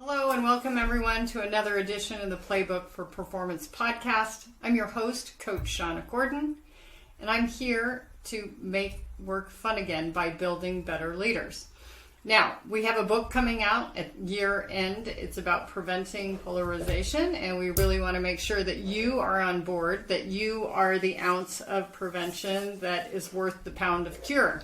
Hello and welcome everyone to another edition of the Playbook for Performance podcast. I'm your host, Coach Shauna Gordon, and I'm here to make work fun again by building better leaders. Now, we have a book coming out at year end. It's about preventing polarization, and we really want to make sure that you are on board, that you are the ounce of prevention that is worth the pound of cure.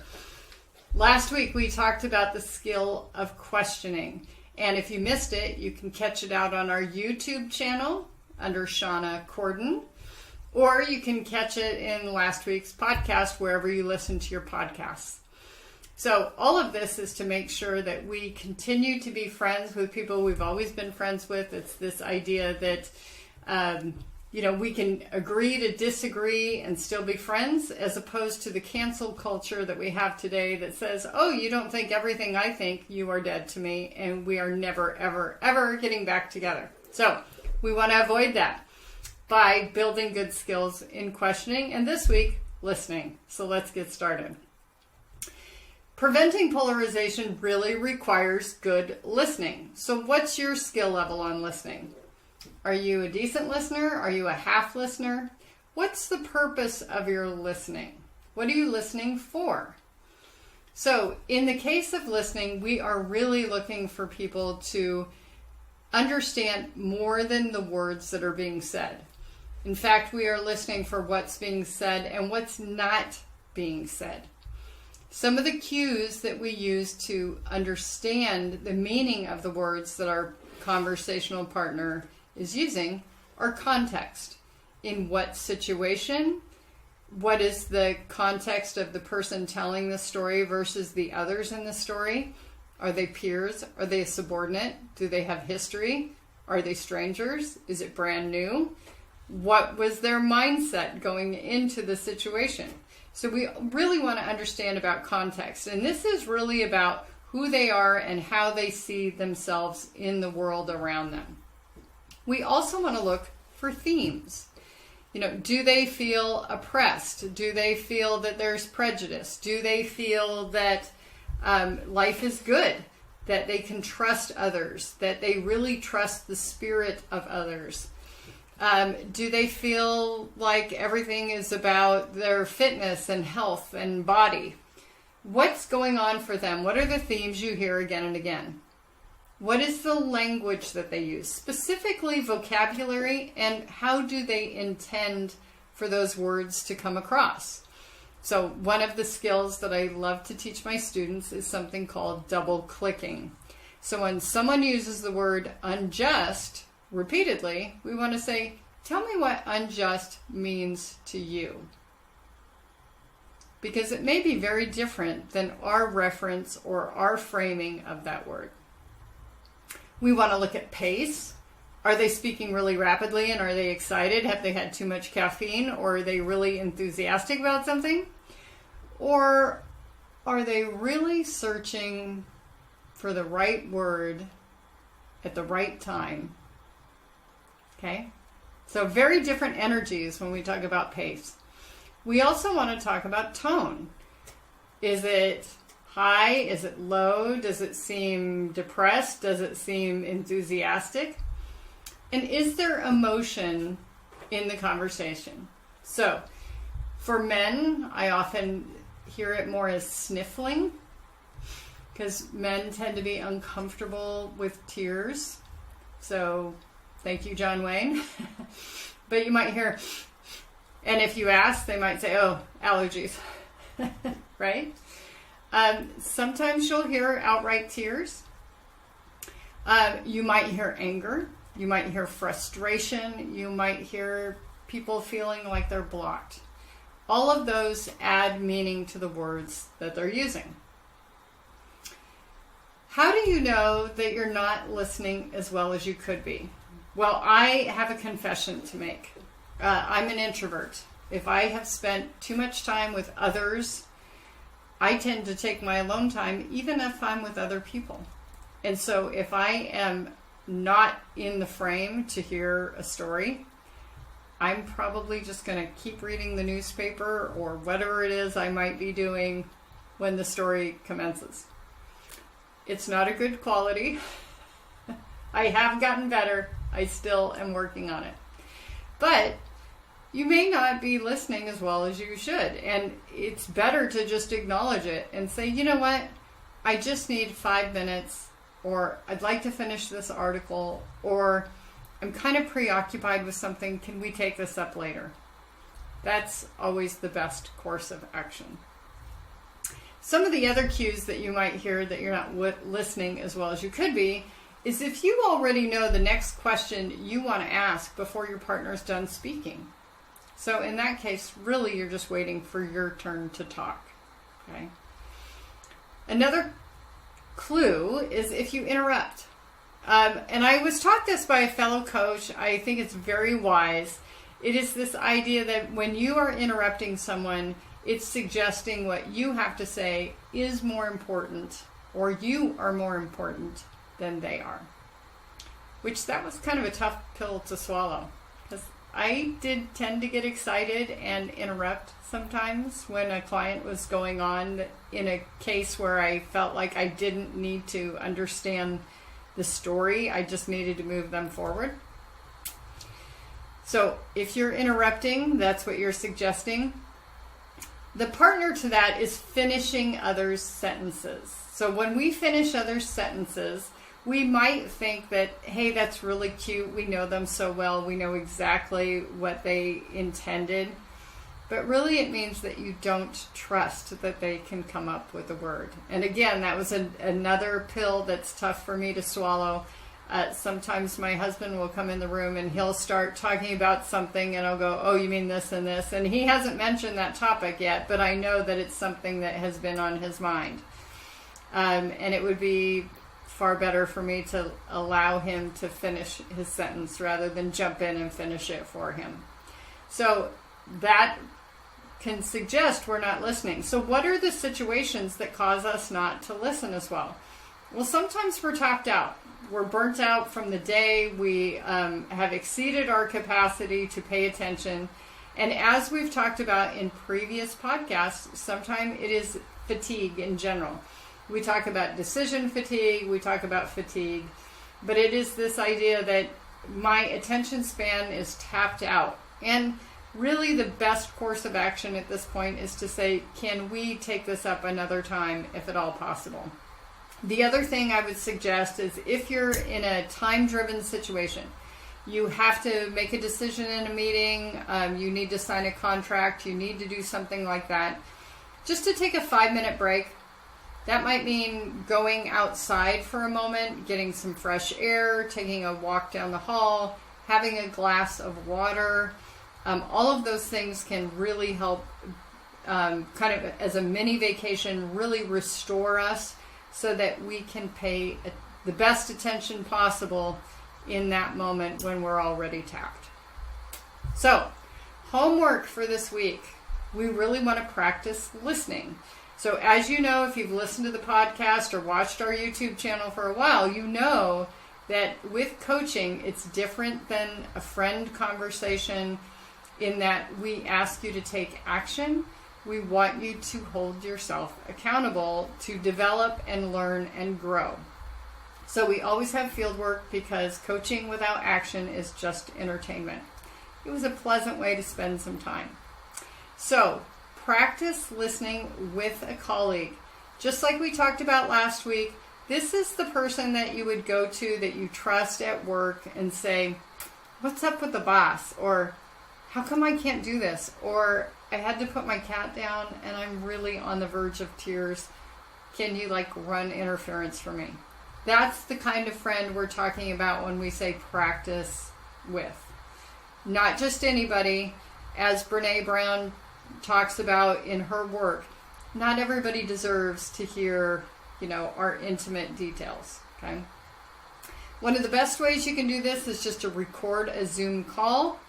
Last week, we talked about the skill of questioning. And if you missed it, you can catch it out on our YouTube channel under Shauna Gordon, or you can catch it in last week's podcast wherever you listen to your podcasts. So all of this is to make sure that we continue to be friends with people we've always been friends with. It's this idea that we can agree to disagree and still be friends, as opposed to the cancel culture that we have today that says, oh, you don't think everything I think, you are dead to me, and we are never, ever, ever getting back together. So we want to avoid that by building good skills in questioning, and this week, listening. So let's get started. Preventing polarization really requires good listening. So what's your skill level on listening? Are you a decent listener? Are you a half listener? What's the purpose of your listening? What are you listening for? So in the case of listening, we are really looking for people to understand more than the words that are being said. In fact, we are listening for what's being said and what's not being said. Some of the cues that we use to understand the meaning of the words that our conversational partner is using are context. In what situation? What is the context of the person telling the story versus the others in the story? Are they peers? Are they a subordinate? Do they have history? Are they strangers? Is it brand new? What was their mindset going into the situation? So we really want to understand about context. And this is really about who they are and how they see themselves in the world around them. We also want to look for themes. Do they feel oppressed? Do they feel that there's prejudice? Do they feel that life is good? That they can trust others? That they really trust the spirit of others? Do they feel like everything is about their fitness and health and body? What's going on for them? What are the themes you hear again and again? What is the language that they use? Specifically vocabulary, and how do they intend for those words to come across? So one of the skills that I love to teach my students is something called double clicking. So when someone uses the word unjust repeatedly, we want to say, tell me what unjust means to you. Because it may be very different than our reference or our framing of that word. We want to look at pace. Are they speaking really rapidly and are they excited? Have they had too much caffeine, or are they really enthusiastic about something? Or are they really searching for the right word at the right time? Okay? So very different energies when we talk about pace. We also want to talk about tone. Is it high? Is it low? Does it seem depressed? Does it seem enthusiastic? And is there emotion in the conversation? So for men, I often hear it more as sniffling, because men tend to be uncomfortable with tears. So thank you, John Wayne. But you might hear, and if you ask, they might say, oh, allergies, right? Sometimes you'll hear outright tears. You might hear anger. You might hear frustration. You might hear people feeling like they're blocked. All of those add meaning to the words that they're using. How do you know that you're not listening as well as you could be? Well, I have a confession to make. I'm an introvert. If I have spent too much time with others, I tend to take my alone time, even if I'm with other people. And so if I am not in the frame to hear a story, I'm probably just going to keep reading the newspaper or whatever it is I might be doing when the story commences. It's not a good quality. I have gotten better. I still am working on it. But you may not be listening as well as you should. And it's better to just acknowledge it and say, you know what? I just need 5 minutes, or I'd like to finish this article, or I'm kind of preoccupied with something. Can we take this up later? That's always the best course of action. Some of the other cues that you might hear that you're not listening as well as you could be is if you already know the next question you want to ask before your partner's done speaking. So in that case, really you're just waiting for your turn to talk. Okay. Another clue is if you interrupt. And I was taught this by a fellow coach. I think it's very wise. It is this idea that when you are interrupting someone, it's suggesting what you have to say is more important, or you are more important than they are. Which that was kind of a tough pill to swallow, because I did tend to get excited and interrupt sometimes when a client was going on in a case where I felt like I didn't need to understand the story. I just needed to move them forward. So if you're interrupting, that's what you're suggesting. The partner to that is finishing others' sentences. So when we finish others' sentences, we might think that, hey, that's really cute. We know them so well. We know exactly what they intended. But really it means that you don't trust that they can come up with a word. And again, that was another pill that's tough for me to swallow. Sometimes my husband will come in the room and he'll start talking about something and I'll go, oh, you mean this and this? And he hasn't mentioned that topic yet, but I know that it's something that has been on his mind. And it would be far better for me to allow him to finish his sentence rather than jump in and finish it for him. So that can suggest we're not listening. So what are the situations that cause us not to listen as well? Well, sometimes we're tapped out. We're burnt out from the day. We have exceeded our capacity to pay attention. And as we've talked about in previous podcasts, sometimes it is fatigue in general. We talk about decision fatigue. We talk about fatigue. But it is this idea that my attention span is tapped out. And really the best course of action at this point is to say, can we take this up another time if at all possible? The other thing I would suggest is if you're in a time-driven situation, you have to make a decision in a meeting, you need to sign a contract, you need to do something like that, just to take a 5-minute break. That might mean going outside for a moment, getting some fresh air, taking a walk down the hall, having a glass of water. All of those things can really help kind of as a mini vacation, really restore us so that we can pay the best attention possible in that moment when we're already tapped. So, homework for this week. We really want to practice listening. So as you know, if you've listened to the podcast or watched our YouTube channel for a while, you know that with coaching, it's different than a friend conversation in that we ask you to take action. We want you to hold yourself accountable to develop and learn and grow. So we always have Fieldwork because coaching without action is just entertainment. It was a pleasant way to spend some time. So practice listening with a colleague. Just like we talked about last week, this is the person that you would go to that you trust at work and say, what's up with the boss? Or how come I can't do this? Or I had to put my cat down and I'm really on the verge of tears. Can you run interference for me? That's the kind of friend we're talking about when we say practice with. Not just anybody. As Brene Brown talks about in her work, not everybody deserves to hear, our intimate details. Okay. One of the best ways you can do this is just to record a Zoom call,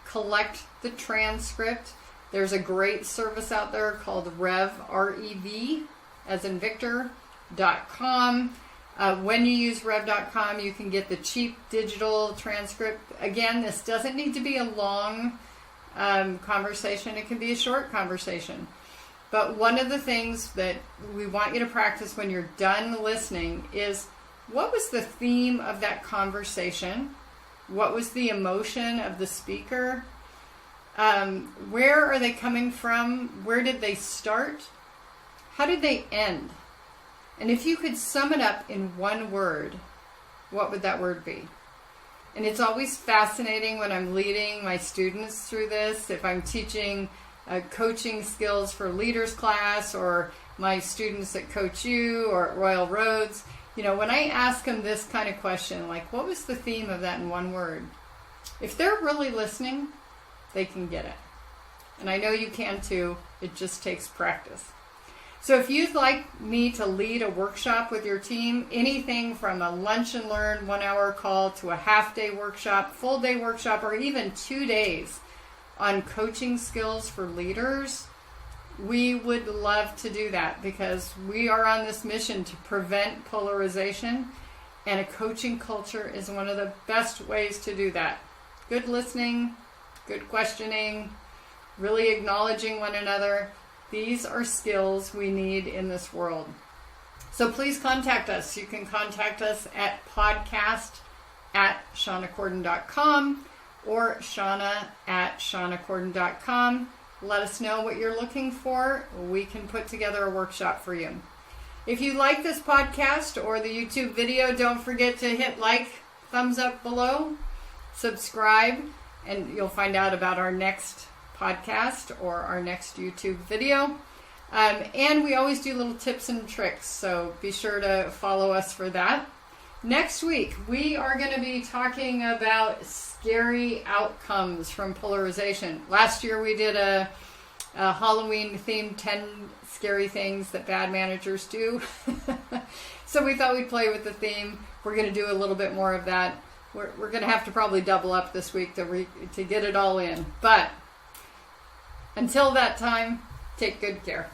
collect the transcript. There's a great service out there called Rev, R-E-V, as in Victor.com. When you use Rev.com, you can get the cheap digital transcript. Again, this doesn't need to be a long conversation. It can be a short conversation. But one of the things that we want you to practice when you're done listening is what was the theme of that conversation? What was the emotion of the speaker? Where are they coming from? Where did they start? How did they end? And if you could sum it up in one word, what would that word be? And it's always fascinating when I'm leading my students through this. If I'm teaching coaching skills for leaders class, or my students that coach you, or at Royal Roads, when I ask them this kind of question, like, what was the theme of that in one word? If they're really listening, they can get it. And I know you can too. It just takes practice. So if you'd like me to lead a workshop with your team, anything from a lunch and learn 1 hour call to a half-day workshop, full-day workshop, or even 2 days on coaching skills for leaders, we would love to do that, because we are on this mission to prevent polarization, and a coaching culture is one of the best ways to do that. Good listening, good questioning, really acknowledging one another. These are skills we need in this world. So please contact us. You can contact us at podcast@ShaunaCorden.com or Shauna@ShaunaCorden.com. Let us know what you're looking for. We can put together a workshop for you. If you like this podcast or the YouTube video, don't forget to hit like, thumbs up below, subscribe, and you'll find out about our next podcast or our next YouTube video. And we always do little tips and tricks, so be sure to follow us for that. Next week, we are going to be talking about scary outcomes from polarization. Last year, we did a Halloween-themed 10 scary things that bad managers do. So we thought we'd play with the theme. We're going to do a little bit more of that. We're going to have to probably double up this week to get it all in. But until that time, take good care.